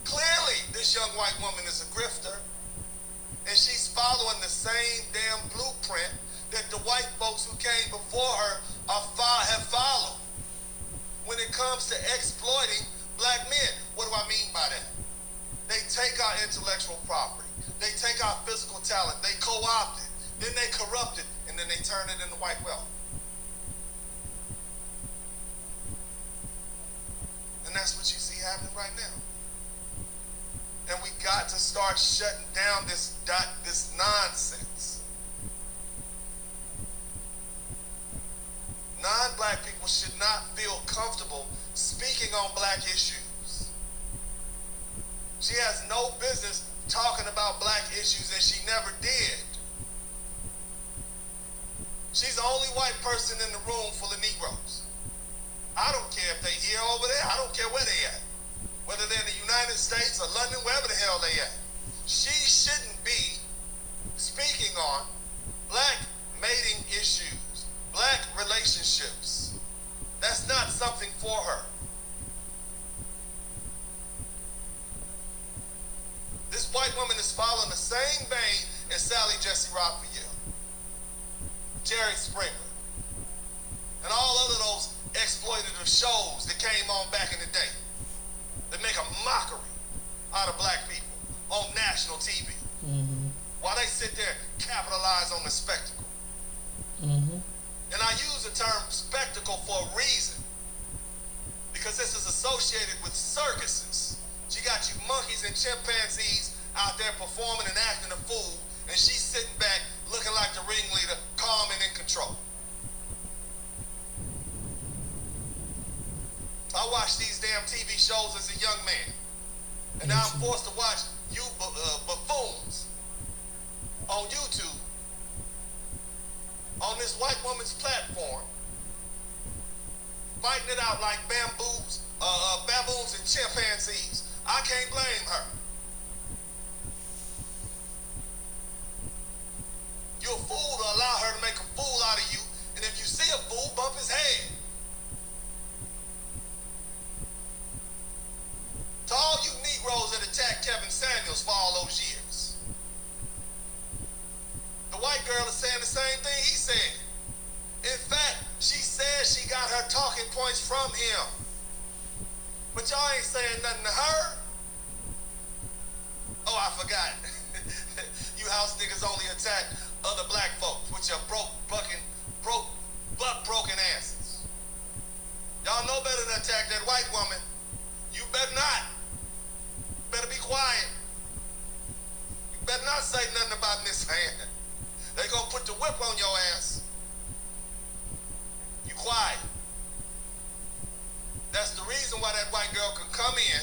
Clearly, this young white woman is a grifter, and she's following the same damn blueprint that the white folks who came before her have followed when it comes to exploiting black men. What do I mean by that? They take our intellectual property, they take our physical talent, they co-opt it, then they corrupt it, and then they turn it into white wealth. And that's what you see happening right now. And we got to start shutting down this nonsense. Non-black people should not feel comfortable speaking on black issues. She has no business talking about black issues, and she never did. She's the only white person in the room full of Negroes. I don't care if they're here over there. I don't care where they at. Whether they're in the United States or London, wherever the hell they at. She shouldn't be speaking on black mating issues, black relationships. That's not something for her. This white woman is following the same vein as Sally Jesse Raphael, Jerry Springer, and all other those exploitative shows that came on back in the day that make a mockery out of black people on national TV. While they sit there and capitalize on the spectacle. And I use the term spectacle for a reason, because this is associated with circuses. She got you monkeys and chimpanzees out there performing and acting a fool, and she's sitting back looking like the ringleader, calm and in control. I watched these damn TV shows as a young man, and now I'm forced to watch you buffoons on YouTube on this white woman's platform, fighting it out like baboons and chimpanzees. I can't blame her. You're a fool to allow her to make a fool out of you, and if you see a fool, bump his head. To all you Negroes that attacked Kevin Samuels for all those years, the white girl is saying the same thing he said. In fact, she says she got her talking points from him. But y'all ain't saying nothing to her. Oh, I forgot. You house niggas only attack other black folks with your butt-broken asses. Y'all know better than attack that white woman. You better not. Better be quiet. You better not say nothing about Miss Hand. They gonna put the whip on your ass. You quiet. That's the reason why that white girl can come in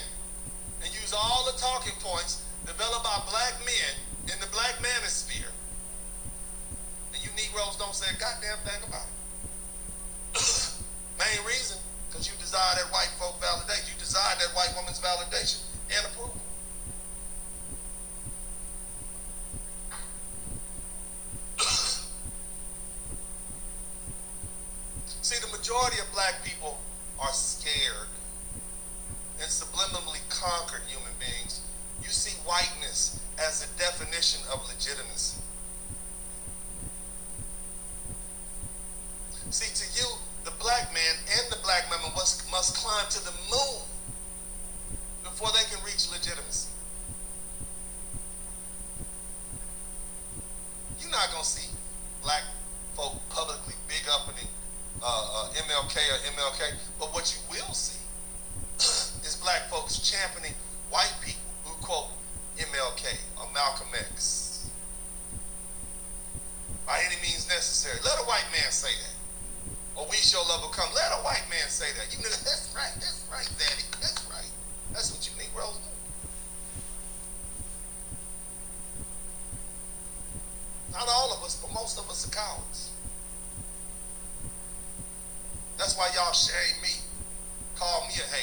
and use all the talking points developed by black men in the black manosphere. And you Negroes don't say a goddamn thing about it. Main reason, because you desire that white folk validation. You desire that white woman's validation and approval. See, the majority of black people are scared and subliminally conquered human beings. You see whiteness as a definition of legitimacy. See, to you, the black man and the black woman must climb to the moon before they can reach legitimacy. You're not going to see black folk publicly big upping MLK or MLK, but what you will see is black folks championing white people who quote MLK or Malcolm X by any means necessary. Let a white man say that. Or we shall love will come. Let a white man say that. You know, that's right, daddy, that's right. That's what you Negroes do. Not all of us, but most of us are cowards. That's why y'all shame me, call me a hater.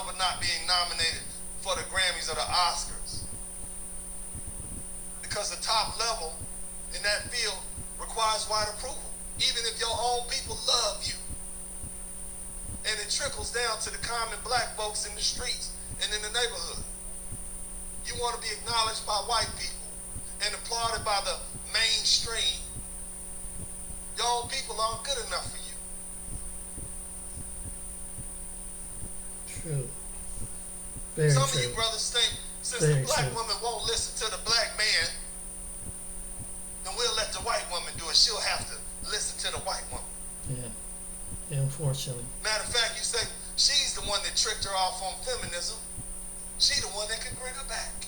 over not being nominated for the Grammys or the Oscars. Because the top level in that field requires white approval, even if your own people love you. And it trickles down to the common black folks in the streets and in the neighborhood. You want to be acknowledged by white people and applauded by the mainstream. Your own people aren't good enough for you. True. Very Some true. of you brothers think since Very the black true. woman won't listen to the black man, then we'll let the white woman do it. She'll have to listen to the white woman. Yeah. Unfortunately. Matter of fact, you say she's the one that tricked her off on feminism. She the one that could bring her back.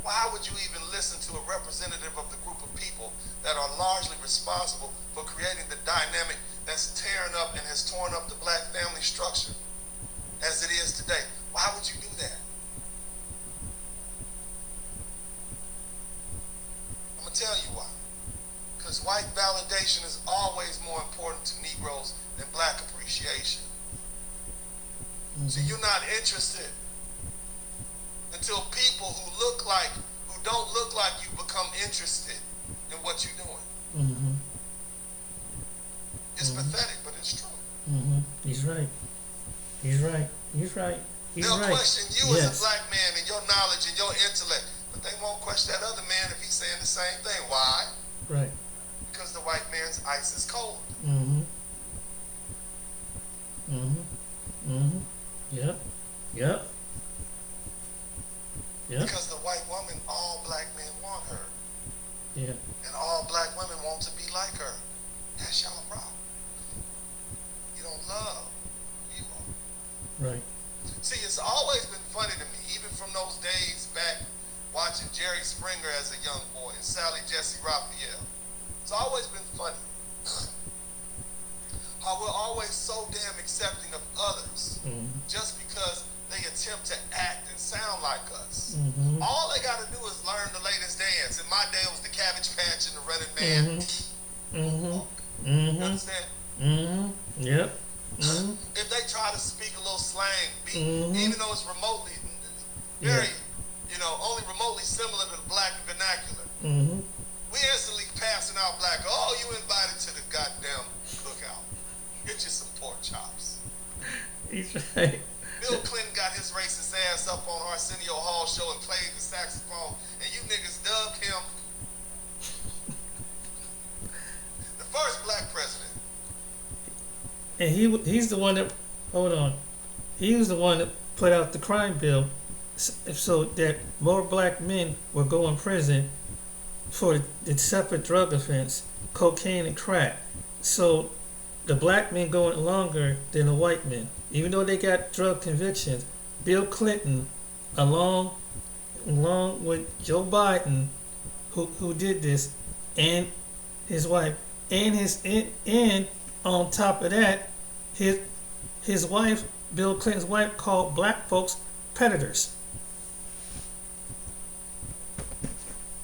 Why would you even listen to a representative of the group of people that are largely responsible for creating the dynamic that's tearing up and has torn up the black family structure as it is today? Why would you do that? I'm going to tell you why. Because white validation is always more important to Negroes than black appreciation. So you're not interested until people who don't look like you become interested in what you're doing. Mm-hmm. It's pathetic, but it's true. Mm-hmm. He's right. He's right. He's right. He's They'll right. question you as Yes. a black man and your knowledge and your intellect, but they won't question that other man if he's saying the same thing. Why? Right. Because the white man's ice is cold. Mm-hmm. Mm-hmm. Mm-hmm. Yep. Yep. Yep. Because the white woman, all black men want her. Yeah. And all black women want to be like her. That's y'all problem. You don't love who you are. Right. See, it's always been funny to me, even from those days back watching Jerry Springer as a young boy and Sally Jesse Raphael. It's always been funny how we're always so damn accepting of others just because they attempt to act and sound like us. Mm-hmm. All they got to do is learn the latest dance. In my day, it was the Cabbage Patch and the Running Man. Mm-hmm. You Mm-hmm. understand? Mm-hmm. Yep. Mm-hmm. If they try to speak a little slang, Mhm. even though it's remotely, very, only remotely similar to the black vernacular, Mm-hmm. we instantly passing out black. Oh, you invited to the goddamn cookout. Get you some pork chops. He's right. Bill Clinton got his racist ass up on Arsenio Hall show and played the saxophone, and you niggas dubbed him the first black president. And he's the one that, hold on, he was the one that put out the crime bill so that more black men will go in prison for the separate drug offense, cocaine and crack. So the black men going longer than the white men. Even though they got drug convictions, Bill Clinton, along with Joe Biden, who did this, and his wife, and on top of that, his wife, Bill Clinton's wife, called black folks predators.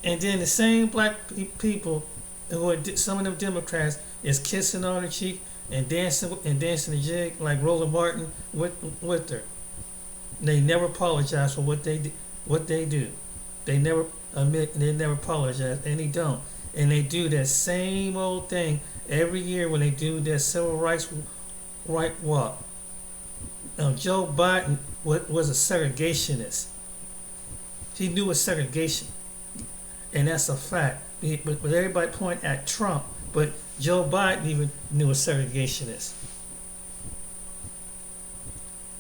And then the same black people who are some of them Democrats is kissing on her cheek and dancing the jig like Roland Martin with her. They never apologize for what they do. They never admit, and they never apologize, and they don't. And they do that same old thing every year when they do their civil rights right walk. Now, Joe Biden was a segregationist. He knew what segregation, and that's a fact. But everybody point at Trump, but Joe Biden even knew a segregationist.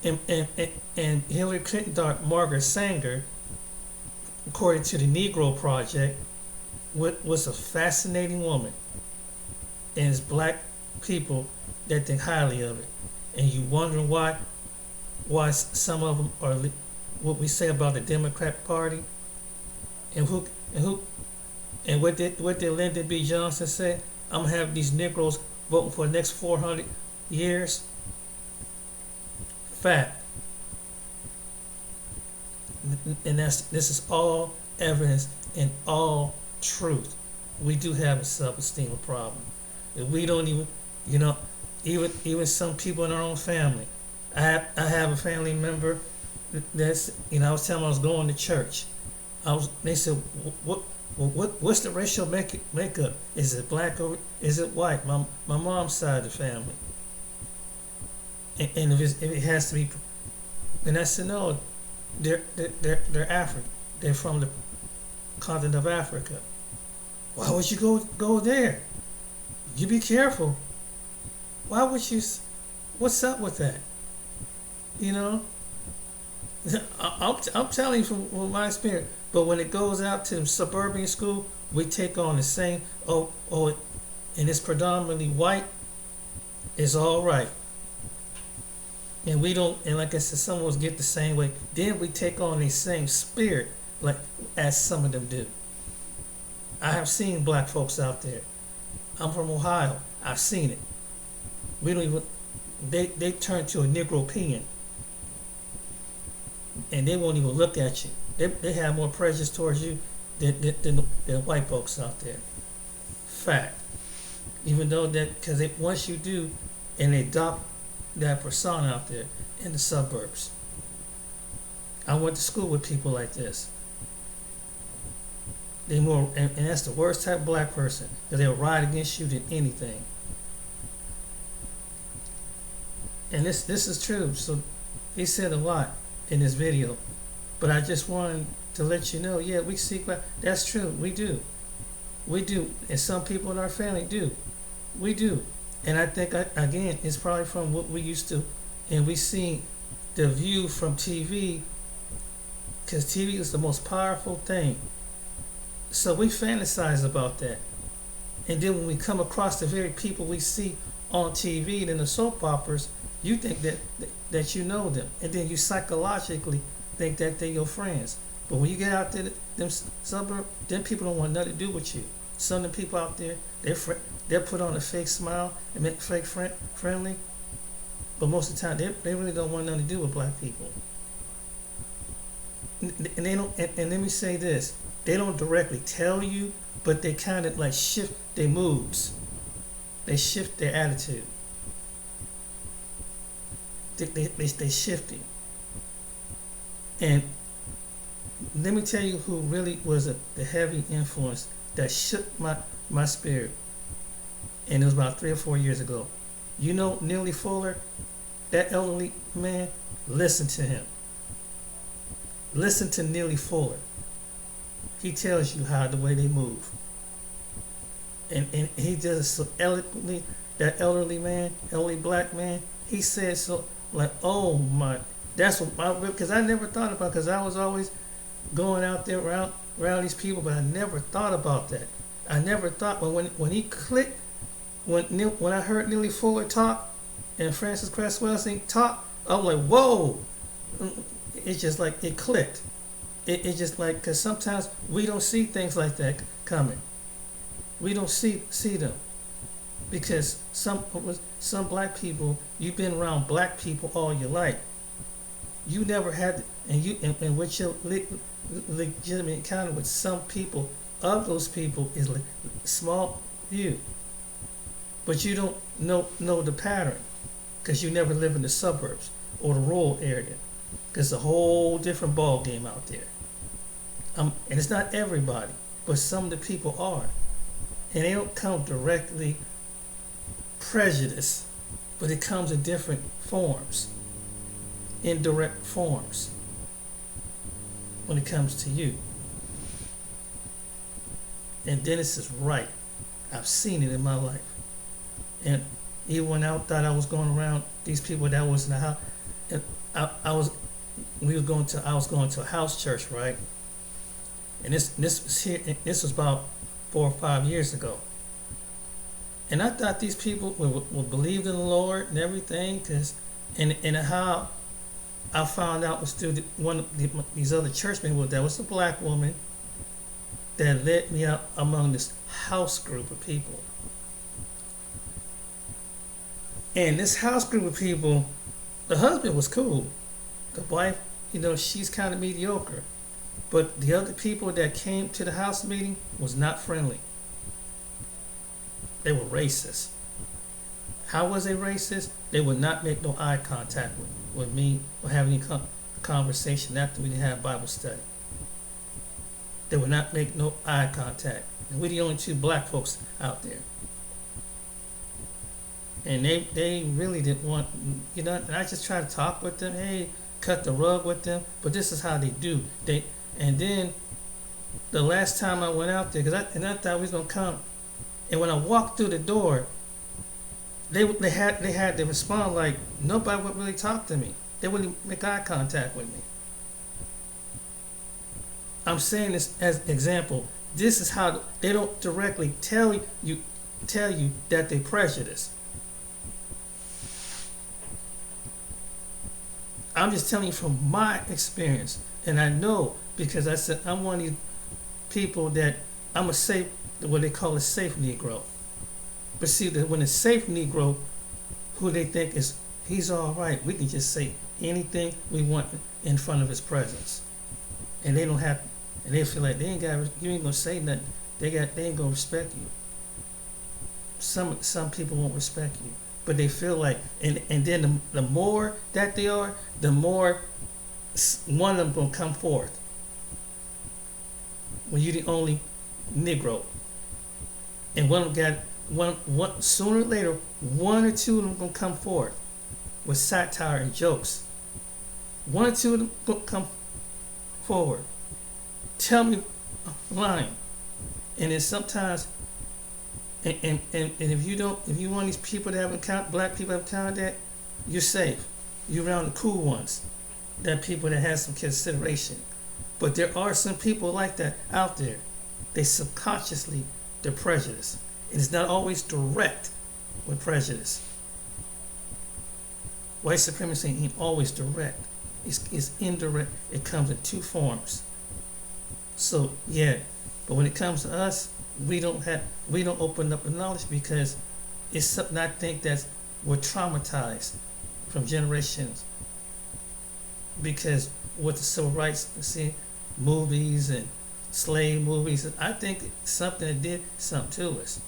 And Hillary Clinton daughter Margaret Sanger, according to the Negro Project, was a fascinating woman. And it's black people that think highly of it. And you wonder why some of them are what we say about the Democrat Party, and what did Lyndon B. Johnson say? I'm gonna have these Negroes voting for the next 400 years. Fact. And this is all evidence and all truth. We do have a self-esteem problem. If we don't even, even some people in our own family, I have a family member that's, I was telling them I was going to church. They said, what's the racial makeup? Is it black or is it white? My mom's side of the family. And if it has to be, and I said, no, they're African. They're from the continent of Africa. Why would you go there? You be careful. Why would you? What's up with that? I'm telling you from my experience. But when it goes out to suburban school, we take on the same. And it's predominantly white. It's all right. And we don't. And like I said, some of us get the same way. Then we take on the same spirit, like as some of them do. I have seen black folks out there. I'm from Ohio. I've seen it. We don't even. They turn to a Negropean, and they won't even look at you. They have more prejudice towards you than white folks out there. Fact. Even though because once you do, and they adopt that persona out there in the suburbs. I went to school with people like this. They more, and that's the worst type of black person, because they'll ride against you than anything. And this is true. So he said a lot in this video, but I just wanted to let you know, yeah, we see black. That's true. We do, and some people in our family do. We do, and I think again, it's probably from what we used to, and we see the view from TV, because TV is the most powerful thing. So we fantasize about that, and then when we come across the very people we see on TV and in the soap operas, you think that you know them, and then you psychologically think that they're your friends. But when you get out there, them suburb, then people don't want nothing to do with you. Some of the people out there, they're put on a fake smile and make fake friendly, but most of the time they really don't want nothing to do with black people. And they don't. And let me say this: they don't directly tell you, but they kind of like shift their moods. They shift their attitude. They shifting. And let me tell you who really was the heavy influence that shook my spirit. And it was about 3 or 4 years ago. You know Neely Fuller, that elderly man? Listen to him. Listen to Neely Fuller. He tells you how the way they move. And he does it so eloquently. That elderly man, elderly black man, he said so like, oh my, that's what because I never thought about, because I was always going out there around these people, but I never thought about that. I never thought, but when he clicked, when I heard Neely Fuller talk and Francis Cresswell talk, I was like, whoa. It's just like it clicked. It's just like, because sometimes we don't see things like that coming. We don't see them, because some black people, you've been around black people all your life. You never had, and with your legitimate encounter with some people, of those people is like small view, but you don't know the pattern, because you never live in the suburbs or the rural area, because it's a whole different ball game out there. And it's not everybody, but some of the people are, and they don't come directly prejudiced, but it comes in different forms, indirect forms, when it comes to you. And Dennis is right. I've seen it in my life. And even when I thought I was going around these people that was in the house, and I was going to a house church, right? And this was about 4 or 5 years ago. And I thought these people would believe in the Lord and everything, and how I found out was through one of these other churchmen. That was a black woman that led me out among this house group of people. And this house group of people, the husband was cool. The wife, she's kind of mediocre. But the other people that came to the house meeting was not friendly. They were racist. How was they racist? They would not make no eye contact with me or have any conversation after we have Bible study. They would not make no eye contact. And we're the only two black folks out there. And they really didn't want, and I just tried to talk with them, hey, cut the rug with them, but this is how they do. And then the last time I went out there, I thought we was gonna come, and when I walked through the door, they had to respond like nobody would really talk to me. They wouldn't make eye contact with me. I'm saying this as an example. This is how they don't directly tell you that they prejudice. I'm just telling you from my experience, and I know because I said I'm one of these people that I'm a safe, what they call a safe Negro. But see, that when a safe Negro, who they think he's all right, we can just say anything we want in front of his presence, and they don't have, and they feel like you ain't gonna say nothing. They ain't gonna respect you. Some people won't respect you, but they feel like, and then the more that they are, the more one of them gonna come forth. When you're the only Negro, and one of them got one sooner or later, one or two of them gonna come forth with satire and jokes. One or two of them gonna come forward. Tell me I'm lying. And then sometimes, and if you want these people that have black people have encountered that, you're safe. You're around the cool ones, that people that have some consideration. But there are some people like that out there. They subconsciously, they're prejudiced. And it's not always direct with prejudice. White supremacy ain't always direct. It's indirect. It comes in two forms. So yeah, but when it comes to us, we don't open up the knowledge because it's something I think that we're traumatized from generations. Because with the civil rights, movies and slave movies, I think it's something that did something to us.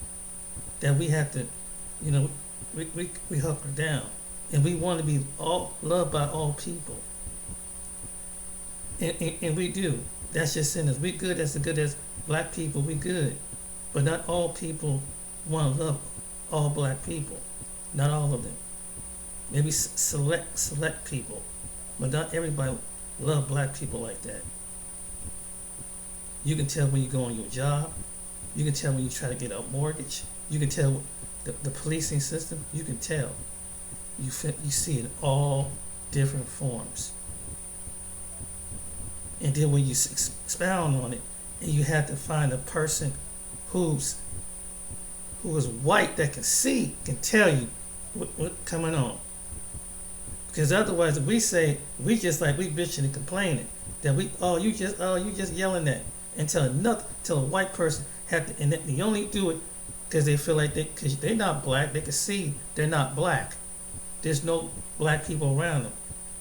That we have to, we hunker down, and we want to be all loved by all people, and we do. That's just in us. We good as good as black people. We good, but not all people want to love all black people. Not all of them. Maybe select people, but not everybody love black people like that. You can tell when you go on your job. You can tell when you try to get a mortgage. You can tell the policing system. You can tell. You see it in all different forms. And then when you expound on it, and you have to find a person who is white that can tell you what's coming on. Because otherwise, if we say we bitching and complaining that you just yelling that, until a white person and they only do it because they feel like because they're not black, they can see they're not black. There's no black people around them,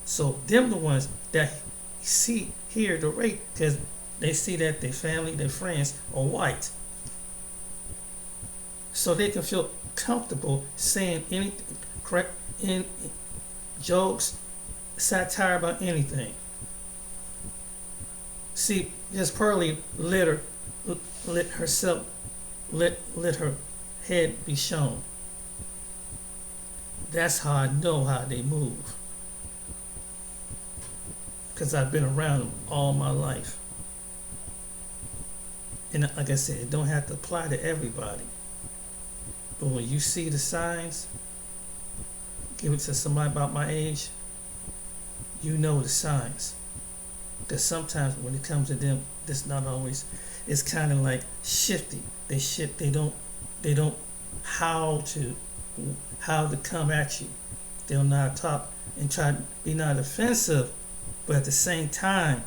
so them the ones that hear the rate because they see that their family, their friends are white, so they can feel comfortable saying anything, correct, in jokes, satire about anything. See, JustPearlt let her head be shown. That's how I know how they move. Because I've been around them all my life. And like I said, it don't have to apply to everybody. But when you see the signs, give it to somebody about my age, you know the signs. Because sometimes when it comes to them, it's not always. It's kind of like shifty. They don't how to come at you. They'll not talk and try to be not offensive, but at the same time,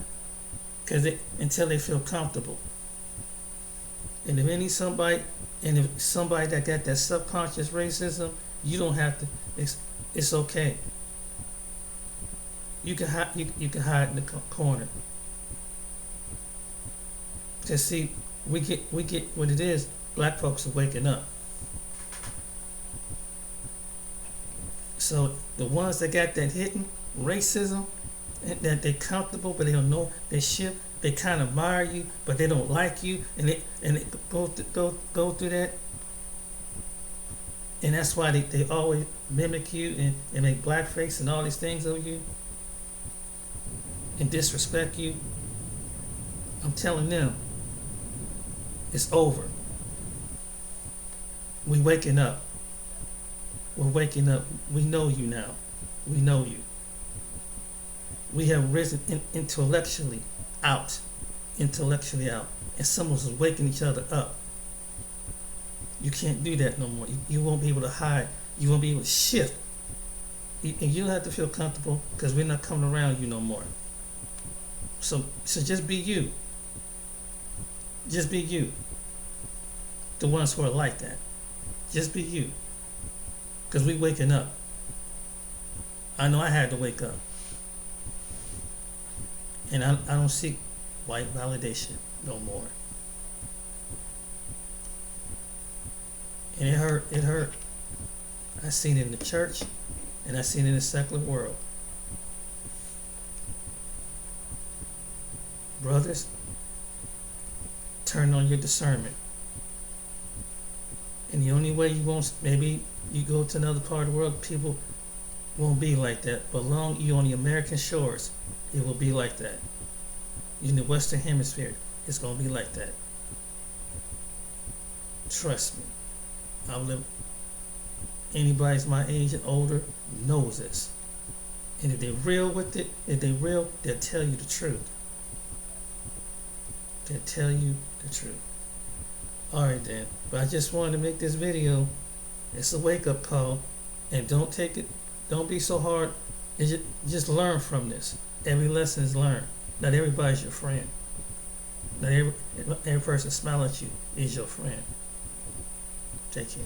until they feel comfortable. And if somebody that got that subconscious racism, you don't have to. It's okay. You can hide in the corner. Cause see, we get what it is. Black folks are waking up. So the ones that got that hidden racism, and that they're comfortable, but they don't know they shit. They kind of admire you, but they don't like you, and they go through that, and that's why they always mimic you and make blackface and all these things of you and disrespect you. I'm telling them, it's over. We waking up. We're waking up. We know you now. We know you. We have risen intellectually out. Intellectually out. And someone's waking each other up. You can't do that no more. You won't be able to hide. You won't be able to shift. And you don't have to feel comfortable because we're not coming around you no more. So just be you. Just be you. The ones who are like that. Just be you. Because we waking up. I know I had to wake up. And I don't seek white validation no more. And it hurt. It hurt. I seen it in the church, and I seen it in the secular world. Brothers, turn on your discernment. And the only way you won't, maybe you go to another part of the world, people won't be like that. But long you on the American shores, it will be like that. In the Western Hemisphere, it's gonna be like that. Trust me. I've lived. Anybody's my age and older knows this. And if they're real with it, they'll tell you the truth. They'll tell you the truth. Alright then. But I just wanted to make this video. It's a wake-up call. And don't take it, don't be so hard. Just learn from this. Every lesson is learned. Not everybody's your friend. Not every person smile at you is your friend. Take care.